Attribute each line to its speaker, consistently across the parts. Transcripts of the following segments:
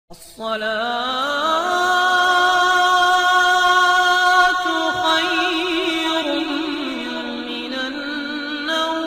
Speaker 1: الصلاة خير من النوم۔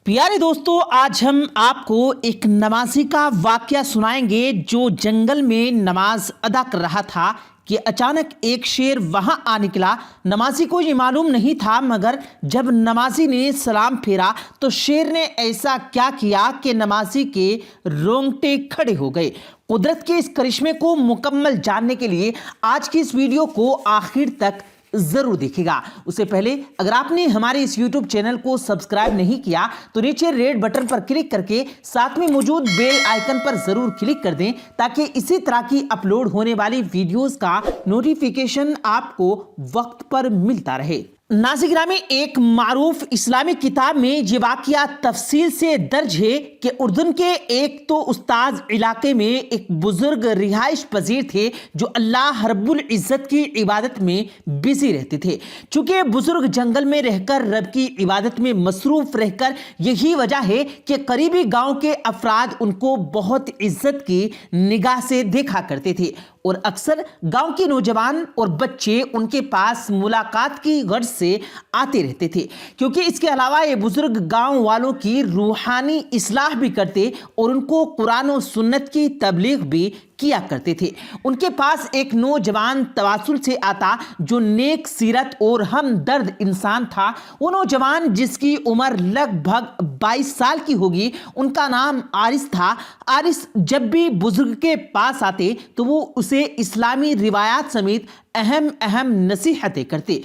Speaker 2: پیارے دوستو، آج ہم آپ کو ایک نمازی کا واقعہ سنائیں گے جو جنگل میں نماز ادا کر رہا تھا کہ اچانک ایک شیر وہاں آ نکلا۔ نمازی کو یہ معلوم نہیں تھا، مگر جب نمازی نے سلام پھیرا تو شیر نے ایسا کیا کیا کہ نمازی کے رونگٹے کھڑے ہو گئے۔ قدرت کے اس کرشمے کو مکمل جاننے کے لیے آج کی اس ویڈیو کو آخر تک ضرور دیکھے گا۔ اس سے پہلے اگر آپ نے ہمارے اس یوٹیوب چینل کو سبسکرائب نہیں کیا تو نیچے ریڈ بٹن پر کلک کر کے ساتھ میں موجود بیل آئیکن پر ضرور کلک کر دیں تاکہ اسی طرح کی اپلوڈ ہونے والی ویڈیوز کا نوٹیفیکیشن آپ کو وقت پر ملتا رہے۔ ناظرین گرامی، ایک معروف اسلامی کتاب میں یہ واقعہ تفصیل سے درج ہے کہ اردن کے ایک تو استاذ علاقے میں ایک بزرگ رہائش پذیر تھے جو اللہ رب العزت کی عبادت میں بزی رہتے تھے۔ چونکہ بزرگ جنگل میں رہ کر رب کی عبادت میں مصروف رہ کر یہی وجہ ہے کہ قریبی گاؤں کے افراد ان کو بہت عزت کی نگاہ سے دیکھا کرتے تھے اور اکثر گاؤں کے نوجوان اور بچے ان کے پاس ملاقات کی غرض سے آتے رہتے تھے، کیونکہ اس کے علاوہ یہ بزرگ گاؤں والوں کی روحانی اصلاح بھی کرتے اور ان کو قرآن و سنت کی تبلیغ بھی کیا کرتے تھے۔ ان کے پاس ایک نوجوان تواصل سے آتا جو نیک سیرت اور ہمدرد انسان تھا۔ وہ نوجوان جس کی عمر لگ بھگ 22 سال کی ہوگی، ان کا نام عارث تھا۔ عارث جب بھی بزرگ کے پاس آتے تو وہ اسے اسلامی روایات سمیت اہم نصیحتیں کرتے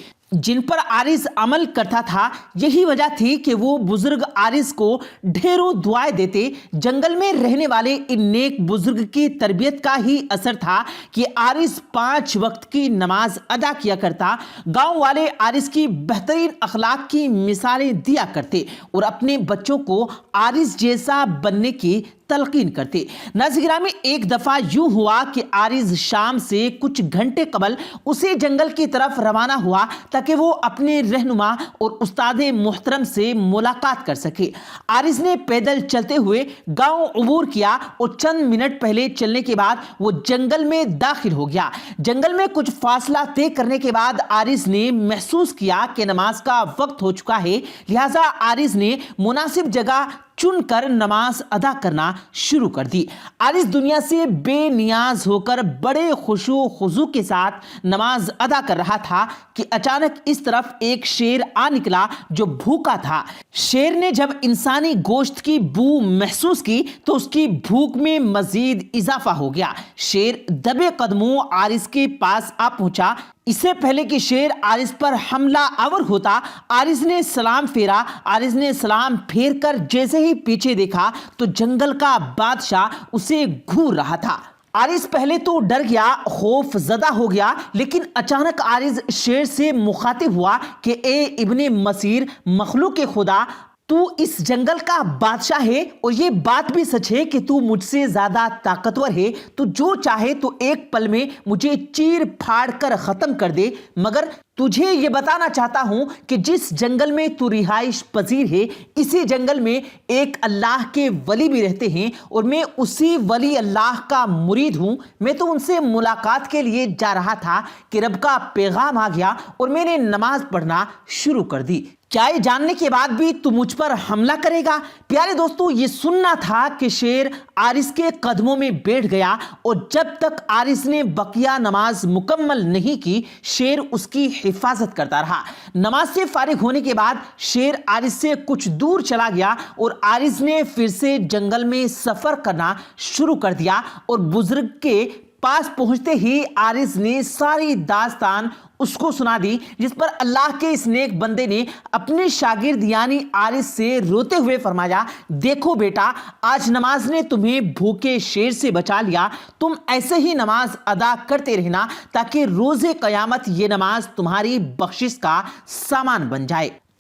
Speaker 2: جن پر عارث عمل کرتا تھا۔ یہی وجہ تھی کہ وہ بزرگ عارث کو ڈھیروں دعائیں دیتے۔ جنگل میں رہنے والے ان نیک بزرگ کی تربیت کا ہی اثر تھا کہ عارث 5 وقت کی نماز ادا کیا کرتا۔ گاؤں والے عارث کی بہترین اخلاق کی مثالیں دیا کرتے اور اپنے بچوں کو عارث جیسا بننے کی تلقین کرتے۔ ناظرین گرامی، ایک دفعہ یوں ہوا کہ عارث شام سے کچھ گھنٹے قبل اسی جنگل کی طرف روانہ ہوا تاکہ وہ اپنے رہنما اور استاد محترم سے ملاقات کر سکے۔ عارث نے پیدل چلتے ہوئے گاؤں عبور کیا اور چند منٹ پہلے چلنے کے بعد وہ جنگل میں داخل ہو گیا۔ جنگل میں کچھ فاصلہ طے کرنے کے بعد عارث نے محسوس کیا کہ نماز کا وقت ہو چکا ہے، لہٰذا عارث نے مناسب جگہ چن کر نماز ادا کرنا شروع کر دی۔ عارث دنیا سے بے نیاز ہو کر بڑے خشوع و خضوع کے ساتھ نماز ادا کر رہا تھا کہ اچانک اس طرف ایک شیر آ نکلا جو بھوکا تھا۔ شیر نے جب انسانی گوشت کی بو محسوس کی تو اس کی بھوک میں مزید اضافہ ہو گیا۔ شیر دبے قدموں عارث کے پاس آ پہنچا۔ اس سے پہلے کہ شیر عارث پر حملہ آور ہوتا، عارث نے سلام پھیرا۔ عارث نے سلام پھیر کر جیسے ہی پیچھے دیکھا تو جنگل کا بادشاہ اسے گھور رہا تھا۔ عارث پہلے تو ڈر گیا، خوف زدہ ہو گیا، لیکن اچانک عارث شیر سے مخاطب ہوا کہ اے ابن مسیر، مخلوق خدا، تو اس جنگل کا بادشاہ ہے اور یہ بات بھی سچ ہے کہ تو مجھ سے زیادہ طاقتور ہے۔ تو جو چاہے تو ایک پل میں مجھے چیر پھاڑ کر ختم کر دے، مگر تجھے یہ بتانا چاہتا ہوں کہ جس جنگل میں تو رہائش پذیر ہے، اسی جنگل میں ایک اللہ کے ولی بھی رہتے ہیں اور میں اسی ولی اللہ کا مرید ہوں۔ میں تو ان سے ملاقات کے لیے جا رہا تھا کہ رب کا پیغام آ گیا اور میں نے نماز پڑھنا شروع کر دی۔ کیا یہ جاننے کے بعد بھی تو مجھ پر حملہ کرے گا؟ پیارے دوستو، یہ سننا تھا کہ شیر عارث کے قدموں میں بیٹھ گیا اور جب تک عارث نے بقیہ نماز مکمل نہیں کی، شیر اس کی حفاظت کرتا رہا۔ نماز سے فارغ ہونے کے بعد شیر عارث سے کچھ دور چلا گیا اور عارث نے پھر سے جنگل میں سفر کرنا شروع کر دیا اور بزرگ کے پاس پہنچتے ہی عارث نے ساری داستان اس کو سنا دی، جس پر اللہ کے اس نیک بندے نے اپنے شاگرد یعنی عارث سے روتے ہوئے فرمایا، دیکھو بیٹا، آج نماز نے تمہیں بھوکے شیر سے بچا لیا۔ تم ایسے ہی نماز ادا کرتے رہنا تاکہ روز قیامت یہ نماز تمہاری بخشش کا سامان بن جائے۔